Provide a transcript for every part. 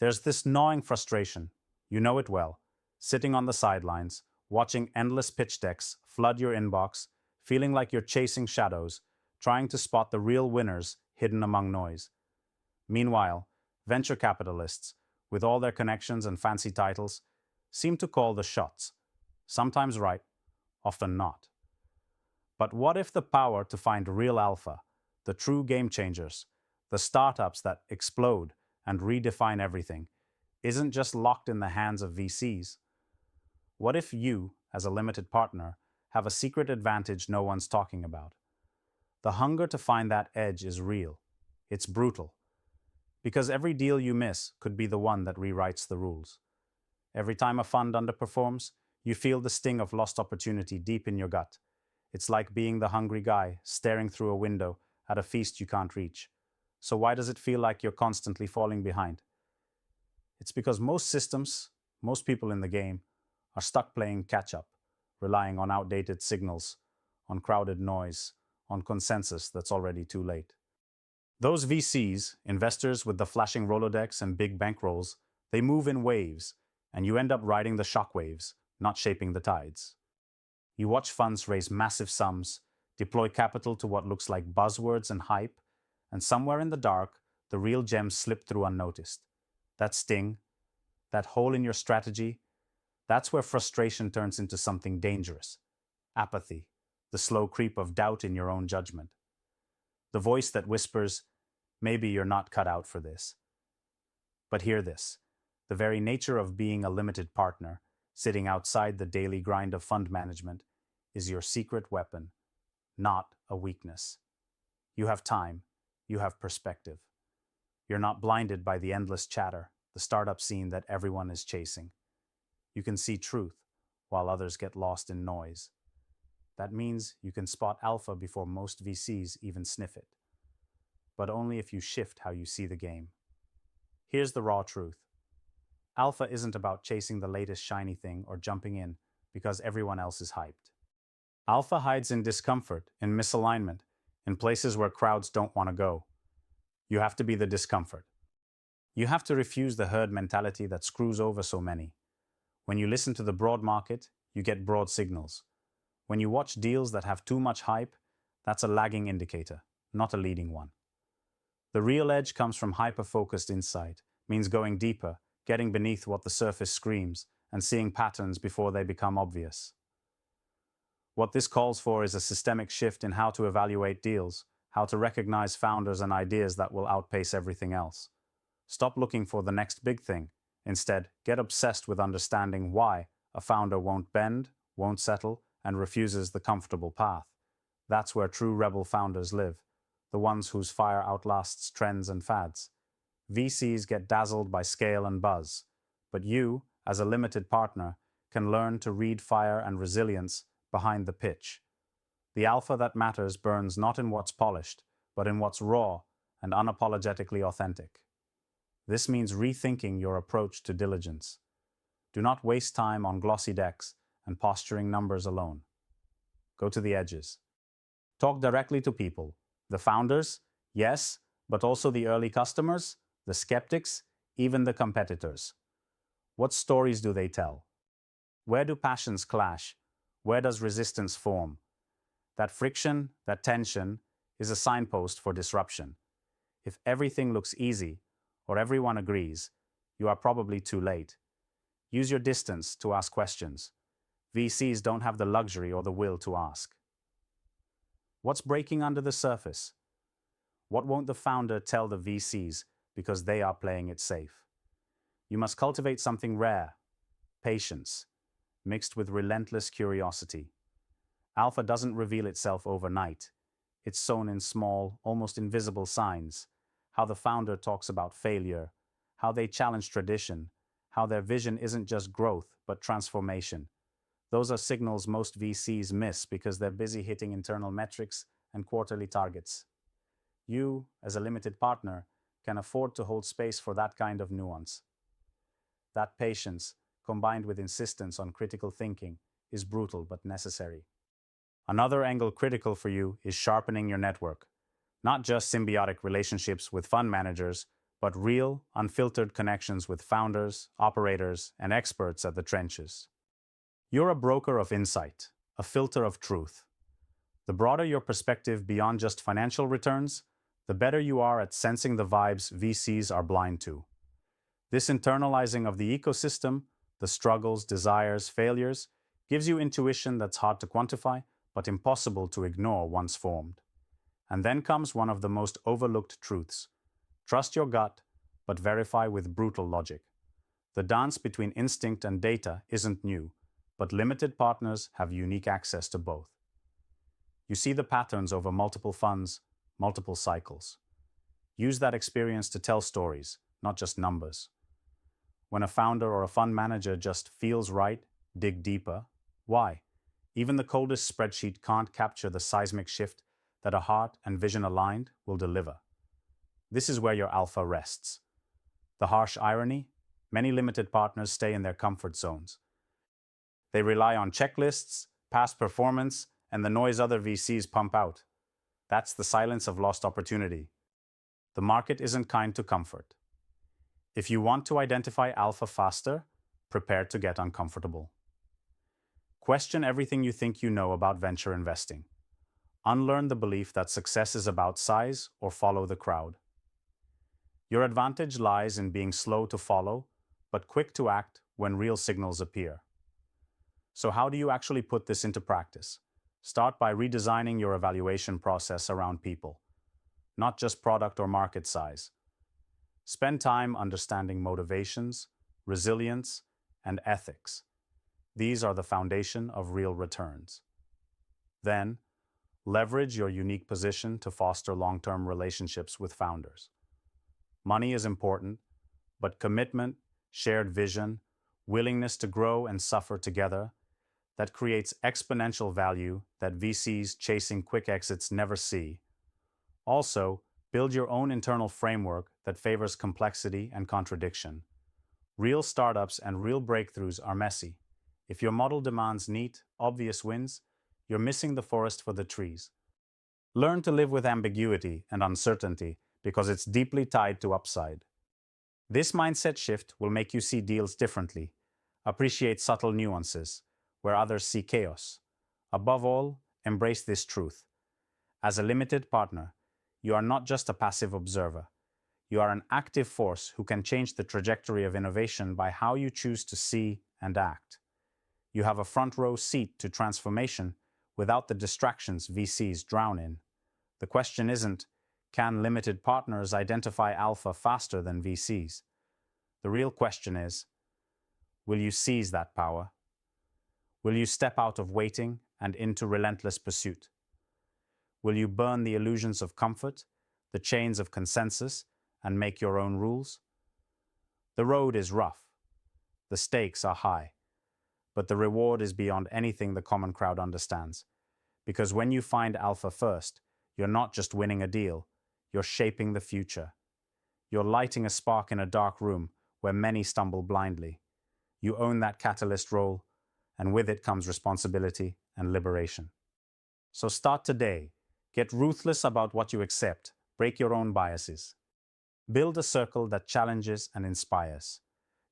There's this gnawing frustration, you know it well, sitting on the sidelines, watching endless pitch decks flood your inbox, feeling like you're chasing shadows, trying to spot the real winners hidden among noise. Meanwhile, venture capitalists, with all their connections and fancy titles, seem to call the shots, sometimes right, often not. But what if the power to find real alpha, the true game changers, the startups that explode and redefine everything, isn't just locked in the hands of VCs? What if you, as a limited partner, have a secret advantage no one's talking about? The hunger to find that edge is real. It's brutal. Because every deal you miss could be the one that rewrites the rules. Every time a fund underperforms, you feel the sting of lost opportunity deep in your gut. It's like being the hungry guy staring through a window at a feast you can't reach. So why does it feel like you're constantly falling behind? It's because most systems, most people in the game, are stuck playing catch-up, relying on outdated signals, on crowded noise, on consensus that's already too late. Those VCs, investors with the flashing Rolodex and big bankrolls, they move in waves, and you end up riding the shockwaves, not shaping the tides. You watch funds raise massive sums, deploy capital to what looks like buzzwords and hype, and somewhere in the dark, the real gems slip through unnoticed. That sting, that hole in your strategy, that's where frustration turns into something dangerous. Apathy, the slow creep of doubt in your own judgment. The voice that whispers, maybe you're not cut out for this. But hear this, the very nature of being a limited partner, sitting outside the daily grind of fund management, is your secret weapon, not a weakness. You have time, you have perspective. You're not blinded by the endless chatter, the startup scene that everyone is chasing. You can see truth, while others get lost in noise. That means you can spot alpha before most VCs even sniff it. But only if you shift how you see the game. Here's the raw truth. Alpha isn't about chasing the latest shiny thing or jumping in because everyone else is hyped. Alpha hides in discomfort, in misalignment, in places where crowds don't want to go. You have to be the discomfort. You have to refuse the herd mentality that screws over so many. When you listen to the broad market, you get broad signals. When you watch deals that have too much hype, that's a lagging indicator, not a leading one. The real edge comes from hyper-focused insight, means going deeper, getting beneath what the surface screams, and seeing patterns before they become obvious. What this calls for is a systemic shift in how to evaluate deals, how to recognize founders and ideas that will outpace everything else. Stop looking for the next big thing. Instead, get obsessed with understanding why a founder won't bend, won't settle, and refuses the comfortable path. That's where true rebel founders live, the ones whose fire outlasts trends and fads. VCs get dazzled by scale and buzz, but you, as a limited partner, can learn to read fire and resilience behind the pitch. The alpha that matters burns not in what's polished, but in what's raw and unapologetically authentic. This means rethinking your approach to diligence. Do not waste time on glossy decks and posturing numbers alone. Go to the edges. Talk directly to people. The founders, yes, but also the early customers, the skeptics, even the competitors. What stories do they tell? Where do passions clash? Where does resistance form? That friction, that tension, is a signpost for disruption. If everything looks easy, or everyone agrees, you are probably too late. Use your distance to ask questions. VCs don't have the luxury or the will to ask. What's breaking under the surface? What won't the founder tell the VCs because they are playing it safe? You must cultivate something rare, patience, mixed with relentless curiosity. Alpha doesn't reveal itself overnight. It's sown in small, almost invisible signs. How the founder talks about failure, how they challenge tradition, how their vision isn't just growth, but transformation. Those are signals most VCs miss because they're busy hitting internal metrics and quarterly targets. You, as a limited partner, can afford to hold space for that kind of nuance. That patience, combined with insistence on critical thinking, is brutal but necessary. Another angle critical for you is sharpening your network. Not just symbiotic relationships with fund managers, but real, unfiltered connections with founders, operators, and experts at the trenches. You're a broker of insight, a filter of truth. The broader your perspective beyond just financial returns, the better you are at sensing the vibes VCs are blind to. This internalizing of the ecosystem, the struggles, desires, failures, gives you intuition that's hard to quantify, but impossible to ignore once formed. And then comes one of the most overlooked truths. Trust your gut, but verify with brutal logic. The dance between instinct and data isn't new, but limited partners have unique access to both. You see the patterns over multiple funds, multiple cycles. Use that experience to tell stories, not just numbers. When a founder or a fund manager just feels right, dig deeper. Why? Even the coldest spreadsheet can't capture the seismic shift that a heart and vision aligned will deliver. This is where your alpha rests. The harsh irony? Many limited partners stay in their comfort zones. They rely on checklists, past performance, and the noise other VCs pump out. That's the silence of lost opportunity. The market isn't kind to comfort. If you want to identify alpha faster, prepare to get uncomfortable. Question everything you think you know about venture investing. Unlearn the belief that success is about size or follow the crowd. Your advantage lies in being slow to follow, but quick to act when real signals appear. So how do you actually put this into practice? Start by redesigning your evaluation process around people, not just product or market size. Spend time understanding motivations, resilience, and ethics. These are the foundation of real returns. Then, leverage your unique position to foster long-term relationships with founders. Money is important, but commitment, shared vision, willingness to grow and suffer together, that creates exponential value that VCs chasing quick exits never see. Also, build your own internal framework that favors complexity and contradiction. Real startups and real breakthroughs are messy. If your model demands neat, obvious wins, you're missing the forest for the trees. Learn to live with ambiguity and uncertainty because it's deeply tied to upside. This mindset shift will make you see deals differently, appreciate subtle nuances where others see chaos. Above all, embrace this truth. As a limited partner, you are not just a passive observer. You are an active force who can change the trajectory of innovation by how you choose to see and act. You have a front row seat to transformation without the distractions VCs drown in. The question isn't, can limited partners identify alpha faster than VCs? The real question is, will you seize that power? Will you step out of waiting and into relentless pursuit? Will you burn the illusions of comfort, the chains of consensus, and make your own rules? The road is rough. The stakes are high. But the reward is beyond anything the common crowd understands. Because when you find alpha first, you're not just winning a deal, you're shaping the future. You're lighting a spark in a dark room where many stumble blindly. You own that catalyst role, and with it comes responsibility and liberation. So start today. Get ruthless about what you accept. Break your own biases. Build a circle that challenges and inspires.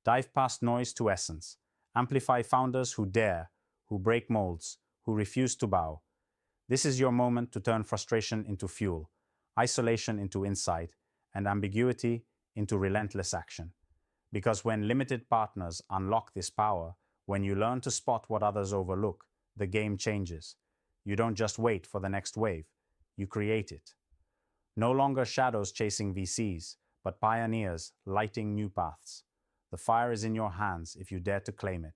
Dive past noise to essence. Amplify founders who dare, who break molds, who refuse to bow. This is your moment to turn frustration into fuel, isolation into insight, and ambiguity into relentless action. Because when limited partners unlock this power, when you learn to spot what others overlook, the game changes. You don't just wait for the next wave, you create it. No longer shadows chasing VCs, but pioneers lighting new paths. The fire is in your hands if you dare to claim it.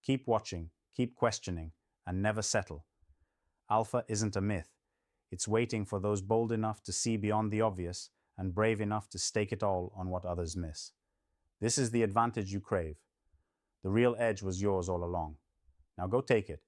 Keep watching, keep questioning, and never settle. Alpha isn't a myth. It's waiting for those bold enough to see beyond the obvious and brave enough to stake it all on what others miss. This is the advantage you crave. The real edge was yours all along. Now go take it.